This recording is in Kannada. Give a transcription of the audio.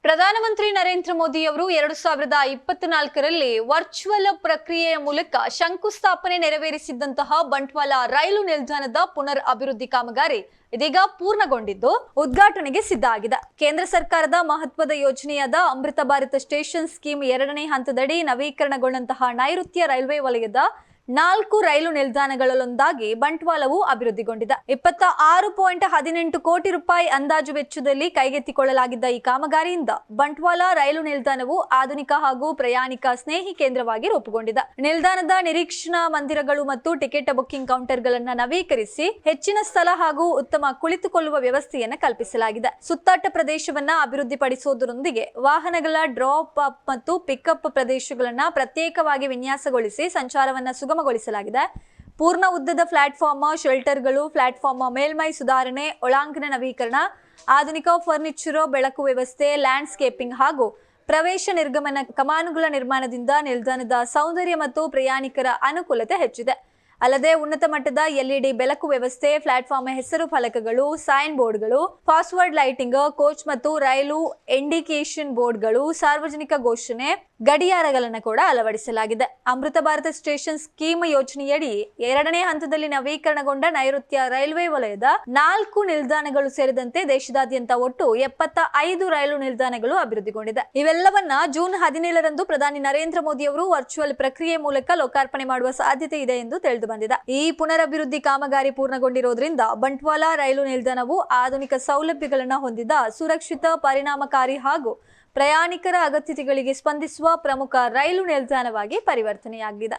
ಪ್ರಧಾನಮಂತ್ರಿ ನರೇಂದ್ರ ಮೋದಿ ಅವರು 2024ರಲ್ಲಿ ವರ್ಚುವಲ್ ಪ್ರಕ್ರಿಯೆಯ ಮೂಲಕ ಶಂಕುಸ್ಥಾಪನೆ ನೆರವೇರಿಸಿದಂತಹ ಬಂಟ್ವಾಳ ರೈಲು ನಿಲ್ದಾಣದ ಪುನರ್ ಅಭಿವೃದ್ಧಿ ಕಾಮಗಾರಿ ಇದೀಗ ಪೂರ್ಣಗೊಂಡಿದ್ದು ಉದ್ಘಾಟನೆಗೆ ಸಿದ್ಧ ಆಗಿದೆ. ಕೇಂದ್ರ ಸರ್ಕಾರದ ಮಹತ್ವದ ಯೋಜನೆಯಾದ ಅಮೃತ ಭಾರತ ಸ್ಟೇಷನ್ ಸ್ಕೀಮ್ 2ನೇ ಹಂತದಡಿ ನವೀಕರಣಗೊಂಡಂತಹ ನೈಋತ್ಯ ರೈಲ್ವೆ ವಲಯದ 4 ರೈಲು ನಿಲ್ದಾಣಗಳಲ್ಲೊಂದಾಗಿ ಬಂಟ್ವಾಳವು ಅಭಿವೃದ್ಧಿಗೊಂಡಿದೆ. 26.18 ಕೋಟಿ ರೂಪಾಯಿ ಅಂದಾಜು ವೆಚ್ಚದಲ್ಲಿ ಕೈಗೆತ್ತಿಕೊಳ್ಳಲಾಗಿದ್ದ ಈ ಕಾಮಗಾರಿಯಿಂದ ಬಂಟ್ವಾಳ ರೈಲು ನಿಲ್ದಾಣವು ಆಧುನಿಕ ಹಾಗೂ ಪ್ರಯಾಣಿಕ ಸ್ನೇಹಿ ಕೇಂದ್ರವಾಗಿ ರೂಪುಗೊಂಡಿದೆ. ನಿಲ್ದಾಣದ ನಿರೀಕ್ಷಣಾ ಮಂದಿರಗಳು ಮತ್ತು ಟಿಕೆಟ್ ಬುಕಿಂಗ್ ಕೌಂಟರ್ಗಳನ್ನು ನವೀಕರಿಸಿ ಹೆಚ್ಚಿನ ಸ್ಥಳ ಹಾಗೂ ಉತ್ತಮ ಕುಳಿತುಕೊಳ್ಳುವ ವ್ಯವಸ್ಥೆಯನ್ನು ಕಲ್ಪಿಸಲಾಗಿದೆ. ಸುತ್ತಾಟ ಪ್ರದೇಶವನ್ನ ಅಭಿವೃದ್ಧಿಪಡಿಸುವುದರೊಂದಿಗೆ ವಾಹನಗಳ ಡ್ರಾಪ್ ಅಪ್ ಮತ್ತು ಪಿಕಪ್ ಪ್ರದೇಶಗಳನ್ನು ಪ್ರತ್ಯೇಕವಾಗಿ ವಿನ್ಯಾಸಗೊಳಿಸಿ ಸಂಚಾರವನ್ನು ಸುಗಮಗೊಳಿಸಲಾಗಿದೆ. ಪೂರ್ಣ ಉದ್ದದ ಪ್ಲಾಟ್ಫಾರ್ಮ್, ಶೆಲ್ಟರ್ಗಳು, ಪ್ಲಾಟ್ಫಾರ್ಮ್ ಮೇಲ್ಮೈ ಸುಧಾರಣೆ, ಒಳಾಂಗಣ ನವೀಕರಣ, ಆಧುನಿಕ ಫರ್ನಿಚರ್, ಬೆಳಕು ವ್ಯವಸ್ಥೆ, ಲ್ಯಾಂಡ್ಸ್ಕೇಪಿಂಗ್ ಹಾಗೂ ಪ್ರವೇಶ ನಿರ್ಗಮನ ಕಮಾನುಗಳ ನಿರ್ಮಾಣದಿಂದ ನಿಲ್ದಾಣದ ಸೌಂದರ್ಯ ಮತ್ತು ಪ್ರಯಾಣಿಕರ ಅನುಕೂಲತೆ ಹೆಚ್ಚಿದೆ. ಅಲ್ಲದೆ ಉನ್ನತ ಮಟ್ಟದ ಎಲ್ಇಡಿ ಬೆಳಕು ವ್ಯವಸ್ಥೆ, ಪ್ಲಾಟ್ಫಾರ್ಮ್ ಹೆಸರು ಫಲಕಗಳು, ಸೈನ್ ಬೋರ್ಡ್ಗಳು, ಫಾಸ್ಟ್ವರ್ಡ್ ಲೈಟಿಂಗ್, ಕೋಚ್ ಮತ್ತು ರೈಲು ಇಂಡಿಕೇಶನ್ ಬೋರ್ಡ್ಗಳು, ಸಾರ್ವಜನಿಕ ಘೋಷಣೆ, ಗಡಿಯಾರಗಳನ್ನು ಕೂಡ ಅಳವಡಿಸಲಾಗಿದೆ. ಅಮೃತ ಭಾರತ ಸ್ಟೇಷನ್ ಸ್ಕೀಮ್ ಯೋಜನೆಯಡಿ 2ನೇ ಹಂತದಲ್ಲಿ ನವೀಕರಣಗೊಂಡ ನೈಋತ್ಯ ರೈಲ್ವೆ ವಲಯದ 4 ನಿಲ್ದಾಣಗಳು ಸೇರಿದಂತೆ ದೇಶದಾದ್ಯಂತ ಒಟ್ಟು 75 ರೈಲು ನಿಲ್ದಾಣಗಳು ಅಭಿವೃದ್ಧಿಗೊಂಡಿದೆ. ಇವೆಲ್ಲವನ್ನ ಜೂನ್ 17ರಂದು ಪ್ರಧಾನಿ ನರೇಂದ್ರ ಮೋದಿ ಅವರು ವರ್ಚುವಲ್ ಪ್ರಕ್ರಿಯೆ ಮೂಲಕ ಲೋಕಾರ್ಪಣೆ ಮಾಡುವ ಸಾಧ್ಯತೆ ಇದೆ ಎಂದು ತಿಳಿದು ಬಂದಿದೆ. ಈ ಪುನರಭಿವೃದ್ಧಿ ಕಾಮಗಾರಿ ಪೂರ್ಣಗೊಂಡಿರೋದ್ರಿಂದ ಬಂಟ್ವಾಳ ರೈಲು ನಿಲ್ದಾಣವು ಆಧುನಿಕ ಸೌಲಭ್ಯಗಳನ್ನು ಹೊಂದಿದ ಸುರಕ್ಷಿತ, ಪರಿಣಾಮಕಾರಿ ಹಾಗೂ ಪ್ರಯಾಣಿಕರ ಅಗತ್ಯತೆಗಳಿಗೆ ಸ್ಪಂದಿಸುವ ಪ್ರಮುಖ ರೈಲು ನಿಲ್ದಾಣವಾಗಿ ಪರಿವರ್ತನೆಯಾಗಿದೆ.